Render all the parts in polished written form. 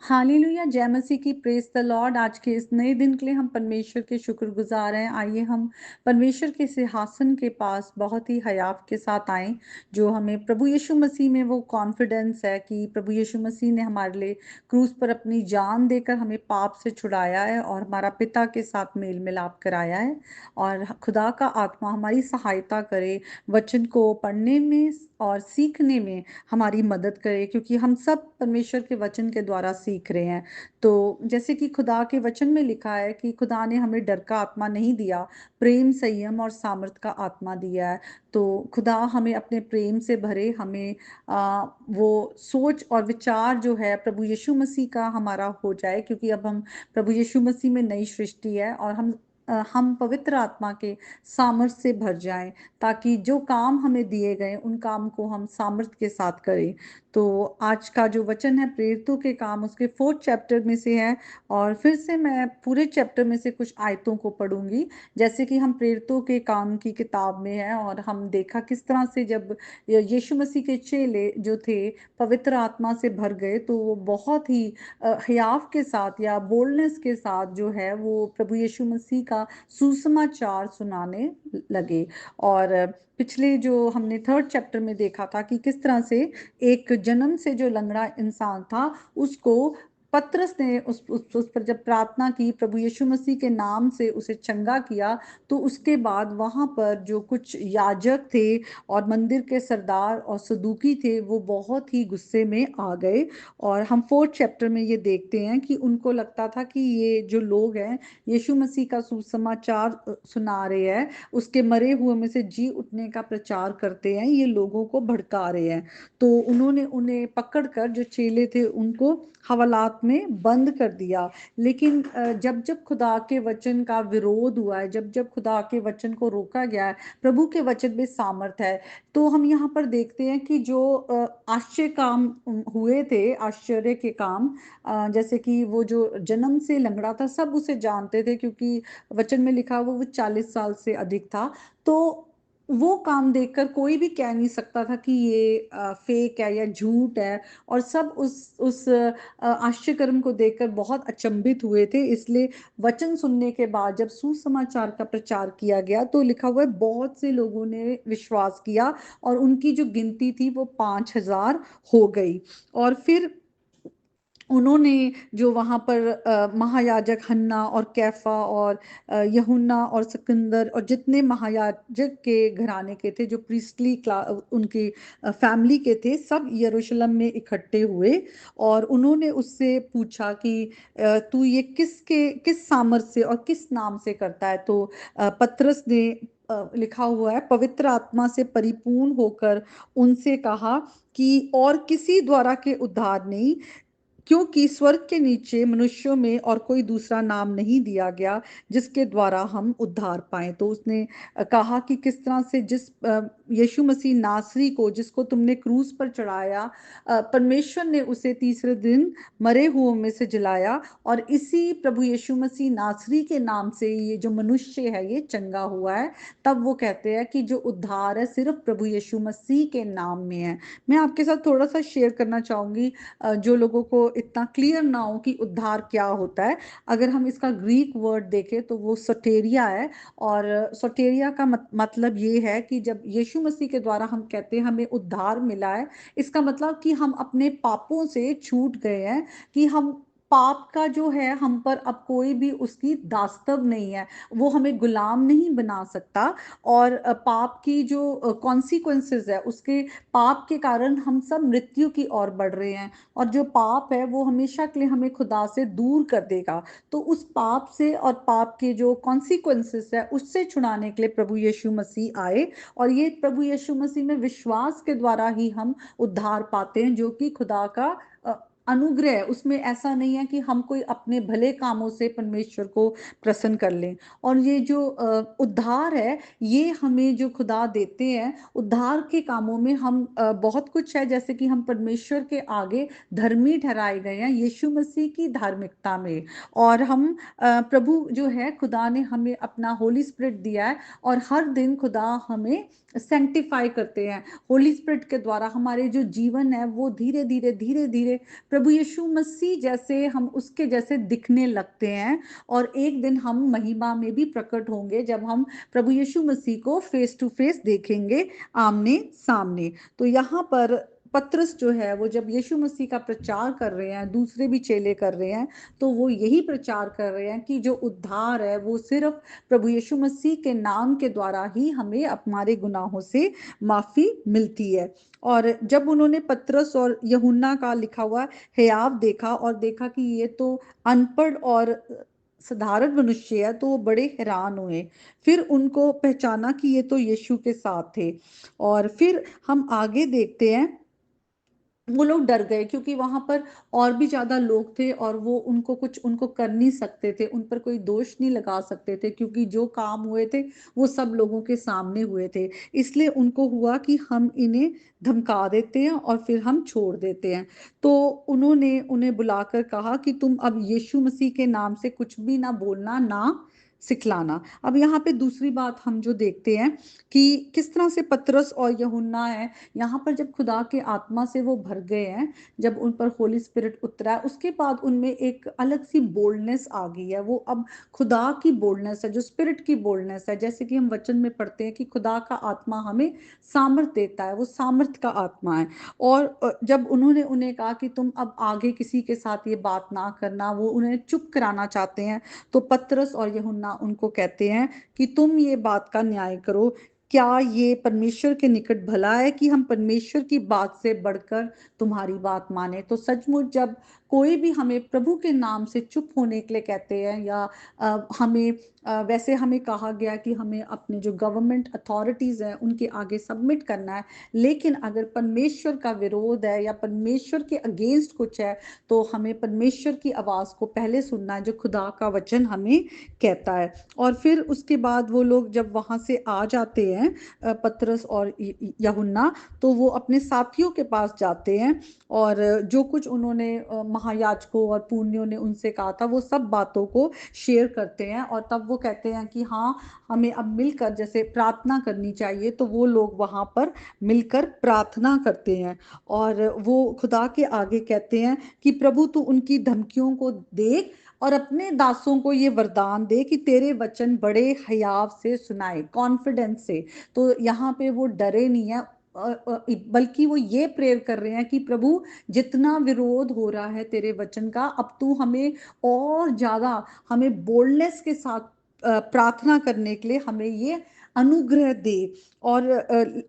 Hallelujah, जय मसीह की, praise the Lord. आज के इस नए दिन के लिए हम परमेश्वर के शुक्रगुजार हैं। आइए हम परमेश्वर के सिंहासन के पास बहुत ही हयाव के साथ आएं, जो हमें प्रभु यीशु मसीह में वो कॉन्फिडेंस है कि प्रभु यीशु मसीह ने हमारे लिए क्रूस पर अपनी जान देकर हमें पाप से छुड़ाया है और हमारा पिता के साथ मेल मिलाप कराया है। और खुदा का आत्मा हमारी सहायता करे, वचन को पढ़ने में और सीखने में हमारी मदद करे, क्योंकि हम सब परमेश्वर के वचन के द्वारा सीख रहे हैं। तो जैसे कि खुदा के वचन में लिखा है कि खुदा ने हमें डर का आत्मा नहीं दिया, प्रेम, संयम और सामर्थ का आत्मा दिया है। तो खुदा हमें अपने प्रेम से भरे, हमें वो सोच और विचार जो है प्रभु यीशु मसीह का हमारा हो जाए, क्योंकि अब हम प्रभु यीशु मसीह में नई सृष्टि है। और हम पवित्र आत्मा के सामर्थ्य से भर जाएं, ताकि जो काम हमें दिए गए उन काम को हम सामर्थ्य के साथ करें। तो आज का जो वचन है प्रेरितों के काम, उसके 4th चैप्टर में से है। और फिर से मैं पूरे चैप्टर में से कुछ आयतों को पढ़ूंगी। जैसे कि हम प्रेरितों के काम की किताब में है, और हम देखा किस तरह से जब यीशु मसीह के चेले जो थे पवित्र आत्मा से भर गए, तो वो बहुत ही हयाव के साथ या बोल्डनेस के साथ जो है वो प्रभु यीशु मसीह का सुसमाचार सुनाने लगे। और पिछले जो हमने 3rd चैप्टर में देखा था कि किस तरह से एक जन्म से जो लंगड़ा इंसान था, उसको पतरस ने उस पर जब प्रार्थना की, प्रभु यीशु मसीह के नाम से उसे चंगा किया, तो उसके बाद वहां पर जो कुछ याजक थे और मंदिर के सरदार और सदूकी थे, वो बहुत ही गुस्से में आ गए। और हम 4th चैप्टर में ये देखते हैं कि उनको लगता था कि ये जो लोग हैं यीशु मसीह का सुसमाचार सुना रहे हैं, उसके मरे हुए में से जी उठने का प्रचार करते हैं, ये लोगों को भड़का रहे हैं। तो उन्होंने उन्हें पकड़कर, जो चेले थे, उनको हवालात में बंद कर दिया। लेकिन जब जब खुदा के वचन का विरोध हुआ है, जब जब खुदा के वचन को रोका गया है, प्रभु के वचन में सामर्थ है। तो हम यहाँ पर देखते हैं कि जो आश्चर्य काम हुए थे, आश्चर्य के काम, जैसे कि वो जो जन्म से लंगड़ा था, सब उसे जानते थे, क्योंकि वचन में लिखा वो 40 साल से अधिक था। तो वो काम देखकर कोई भी कह नहीं सकता था कि ये फेक है या झूठ है। और सब उस आश्चर्यकर्म को देखकर बहुत अचंभित हुए थे। इसलिए वचन सुनने के बाद जब सुसमाचार का प्रचार किया गया, तो लिखा हुआ है बहुत से लोगों ने विश्वास किया, और उनकी जो गिनती थी वो 5,000 हो गई। और फिर उन्होंने जो वहां पर महायाजक हन्ना और कैफा और यूहन्ना और सिकंदर और जितने महायाजक के घराने के थे, जो प्रीस्टली उनकी फैमिली के थे, सब यरूशलेम में इकट्ठे हुए। और उन्होंने उससे पूछा कि तू ये किस सामर्थ से और किस नाम से करता है। तो पतरस ने लिखा हुआ है, पवित्र आत्मा से परिपूर्ण होकर उनसे कहा कि और किसी द्वारा के उद्धार नहीं, क्योंकि स्वर्ग के नीचे मनुष्यों में और कोई दूसरा नाम नहीं दिया गया जिसके द्वारा हम उद्धार पाएं। तो उसने कहा कि किस तरह से जिस यीशु मसीह नासरी को, जिसको तुमने क्रूस पर चढ़ाया, परमेश्वर ने उसे तीसरे दिन मरे हुओं में से जिलाया, और इसी प्रभु यीशु मसीह नासरी के नाम से ये जो मनुष्य है ये चंगा हुआ है। तब वो कहते हैं कि जो उद्धार है सिर्फ प्रभु यीशु मसीह के नाम में है। मैं आपके साथ थोड़ा सा शेयर करना चाहूंगी, जो लोगों को इतना क्लियर ना हो कि उद्धार क्या होता है। अगर हम इसका ग्रीक वर्ड देखें तो वो सोटेरिया है। और सोटेरिया का मतलब ये है कि जब यीशु मसीह के द्वारा हम कहते हैं हमें उद्धार मिला है, इसका मतलब कि हम अपने पापों से छूट गए हैं, कि हम पाप का जो है हम पर अब कोई भी उसकी दास्तव नहीं है, वो हमें गुलाम नहीं बना सकता। और पाप की जो कॉन्सिक्वेंसेस है, उसके पाप के कारण हम सब मृत्यु की ओर बढ़ रहे हैं। और जो पाप है वो हमेशा के लिए हमें खुदा से दूर कर देगा। तो उस पाप से और पाप के जो कॉन्सिक्वेंसेस है उससे छुड़ाने के लिए प्रभु यीशु मसीह आए। और ये प्रभु यीशु मसीह में विश्वास के द्वारा ही हम उद्धार पाते हैं, जो कि खुदा का अनुग्रह है। उसमें ऐसा नहीं है कि हम कोई अपने भले कामों से परमेश्वर को प्रसन्न कर लें। और ये जो उद्धार है, ये हमें जो खुदा देते हैं, उद्धार के कामों में हम बहुत कुछ है, जैसे कि हम परमेश्वर के आगे धर्मी ठहराए गए हैं यीशु मसीह की धार्मिकता में। और हम प्रभु जो है खुदा ने हमें अपना होली स्पिरिट दिया है, और हर दिन खुदा हमें सेंटिफाई करते हैं। होली स्पिरिट के द्वारा हमारे जो जीवन है वो धीरे धीरे धीरे धीरे प्रभु यीशु मसीह जैसे हम उसके जैसे दिखने लगते हैं, और एक दिन हम महिमा में भी प्रकट होंगे जब हम प्रभु यीशु मसीह को फेस टू फेस देखेंगे, आमने सामने। तो यहाँ पर पतरस जो है वो जब यीशु मसीह का प्रचार कर रहे हैं, दूसरे भी चेले कर रहे हैं, तो वो यही प्रचार कर रहे हैं कि जो उद्धार है वो सिर्फ प्रभु यीशु मसीह के नाम के द्वारा ही हमें हमारे गुनाहों से माफी मिलती है। और जब उन्होंने पतरस और यूहन्ना का लिखा हुआ हियाव देखा और देखा कि ये तो अनपढ़ और साधारण मनुष्य है, तो वो बड़े हैरान हुए। फिर उनको पहचाना कि ये तो यीशु के साथ थे। और फिर हम आगे देखते हैं, वो लोग डर गए क्योंकि वहां पर और भी ज्यादा लोग थे और वो उनको कर नहीं सकते थे, उन पर कोई दोष नहीं लगा सकते थे, क्योंकि जो काम हुए थे वो सब लोगों के सामने हुए थे। इसलिए उनको हुआ कि हम इन्हें धमका देते हैं और फिर हम छोड़ देते हैं। तो उन्होंने उन्हें बुलाकर कहा कि तुम अब यीशु मसीह के नाम से कुछ भी ना बोलना, ना सिखलाना। अब यहाँ पे दूसरी बात हम जो देखते हैं कि किस तरह से पतरस और यूहन्ना है, यहाँ पर जब खुदा के आत्मा से वो भर गए हैं, जब उन पर होली स्पिरिट उतरा है, उसके बाद उनमें एक अलग सी बोल्डनेस आ गई है। वो अब खुदा की बोल्डनेस है, जो स्पिरिट की बोल्डनेस है। जैसे कि हम वचन में पढ़ते हैं कि खुदा का आत्मा हमें सामर्थ देता है, वो सामर्थ का आत्मा है। और जब उन्होंने उन्हें कहा कि तुम अब आगे किसी के साथ ये बात ना करना, वो उन्हें चुप कराना चाहते हैं, तो पतरस और यूहन्ना उनको कहते हैं कि तुम ये बात का न्याय करो। क्या ये परमेश्वर के निकट भला है कि हम परमेश्वर की बात से बढ़कर तुम्हारी बात माने? तो सचमुच जब कोई भी हमें प्रभु के नाम से चुप होने के लिए कहते हैं, या हमें वैसे हमें कहा गया कि हमें अपने जो गवर्नमेंट अथॉरिटीज हैं उनके आगे सबमिट करना है, लेकिन अगर परमेश्वर का विरोध है या परमेश्वर के अगेंस्ट कुछ है, तो हमें परमेश्वर की आवाज को पहले सुनना है, जो खुदा का वचन हमें कहता है। और फिर उसके बाद वो लोग जब वहां से आ जाते हैं, पतरस और यूहन्ना, तो वो अपने साथियों के पास जाते हैं और जो कुछ उन्होंने महायाजकों और पुण्यों ने उनसे कहा था वो सब बातों को शेयर करते हैं। और तब वो कहते हैं कि हाँ, हमें अब मिलकर जैसे प्रार्थना करनी चाहिए। तो वो लोग वहां पर मिलकर प्रार्थना करते हैं और वो खुदा के आगे कहते हैं कि प्रभु तू उनकी धमकियों को देख और अपने दासों को ये वरदान दे कि तेरे वचन बड़े हयाव से सुनाए, कॉन्फिडेंस से। तो यहाँ पे वो डरे नहीं है, बल्कि वो ये प्रेयर कर रहे हैं कि प्रभु जितना विरोध हो रहा है तेरे वचन का, अब तू हमें और ज्यादा, हमें बोल्डनेस के साथ प्रार्थना करने के लिए हमें ये अनुग्रह दे। और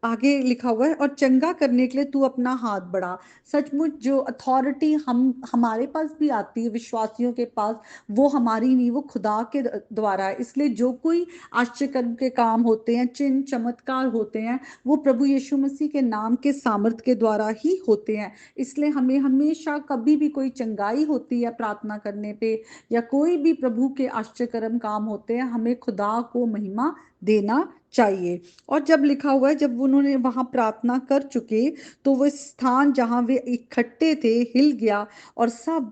आगे लिखा हुआ है, और चंगा करने के लिए तू अपना हाथ बढ़ा। सचमुच जो अथॉरिटी हम हमारे पास भी आती है, विश्वासियों के पास, वो हमारी नहीं, वो खुदा के द्वारा है। इसलिए जो कोई आश्चर्य के काम होते हैं, चिन्ह चमत्कार होते हैं, वो प्रभु यीशु मसीह के नाम के सामर्थ के द्वारा ही होते हैं। इसलिए हमें हमेशा कभी भी कोई चंगाई होती है प्रार्थना करने पे, या कोई भी प्रभु के आश्चर्यकर्म काम होते हैं, हमें खुदा को महिमा देना चाहिए। और जब लिखा हुआ है, जब उन्होंने वहां प्रार्थना कर चुके, तो वो स्थान जहां वे इकट्ठे थे हिल गया और सब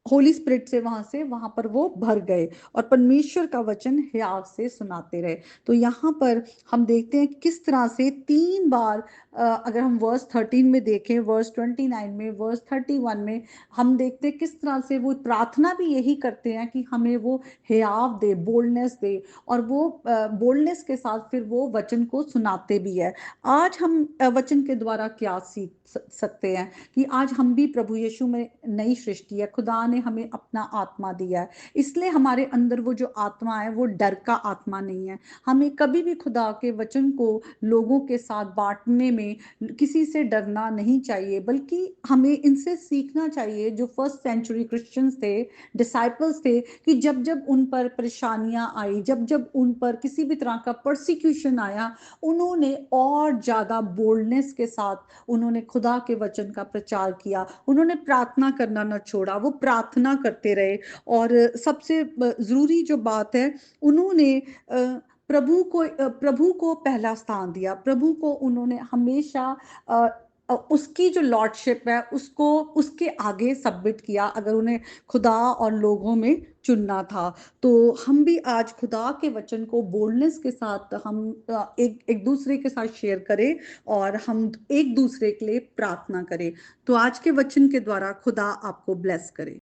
होली स्पिरिट से वहां पर वो भर गए और परमेश्वर का वचन हियाव से सुनाते रहे। तो यहाँ पर हम देखते हैं किस तरह से 3 बार, अगर हम वर्स 13 में देखें, वर्स 29 में, वर्स 31 में, हम देखते हैं किस तरह से वो प्रार्थना भी यही करते हैं कि हमें वो हियाव दे, बोल्डनेस दे, और वो बोल्डनेस के साथ फिर वो वचन को सुनाते भी है। आज हम वचन के द्वारा क्या सीख सकते हैं कि आज हम भी प्रभु यीशु में नई सृष्टि है, खुदा ने हमें अपना आत्मा दिया है। इसलिए हमारे अंदर वो जो आत्मा है वो डर का आत्मा नहीं है। हमें कभी भी खुदा के वचन को लोगों के साथ बांटने में किसी से डरना नहीं चाहिए, बल्कि हमें इनसे सीखना चाहिए जो फर्स्ट सेंचुरी क्रिश्चियंस थे, डिसाइपल्स थे, कि जब जब उन पर परेशानियां आई, जब जब उन पर किसी भी तरह का परसिक्यूशन आया, उन्होंने और ज्यादा बोल्डनेस के साथ उन्होंने खुदा के वचन का प्रचार किया। उन्होंने प्रार्थना करना न छोड़ा, वो प्रार्थना करते रहे। और सबसे जरूरी जो बात है, उन्होंने प्रभु को पहला स्थान दिया। प्रभु को उन्होंने हमेशा उसकी जो लॉर्डशिप है उसको उसके आगे सबमिट किया, अगर उन्हें खुदा और लोगों में चुनना था। तो हम भी आज खुदा के वचन को बोल्डनेस के साथ हम एक एक दूसरे के साथ शेयर करें और हम एक दूसरे के लिए प्रार्थना करें। तो आज के वचन के द्वारा खुदा आपको ब्लेस करे।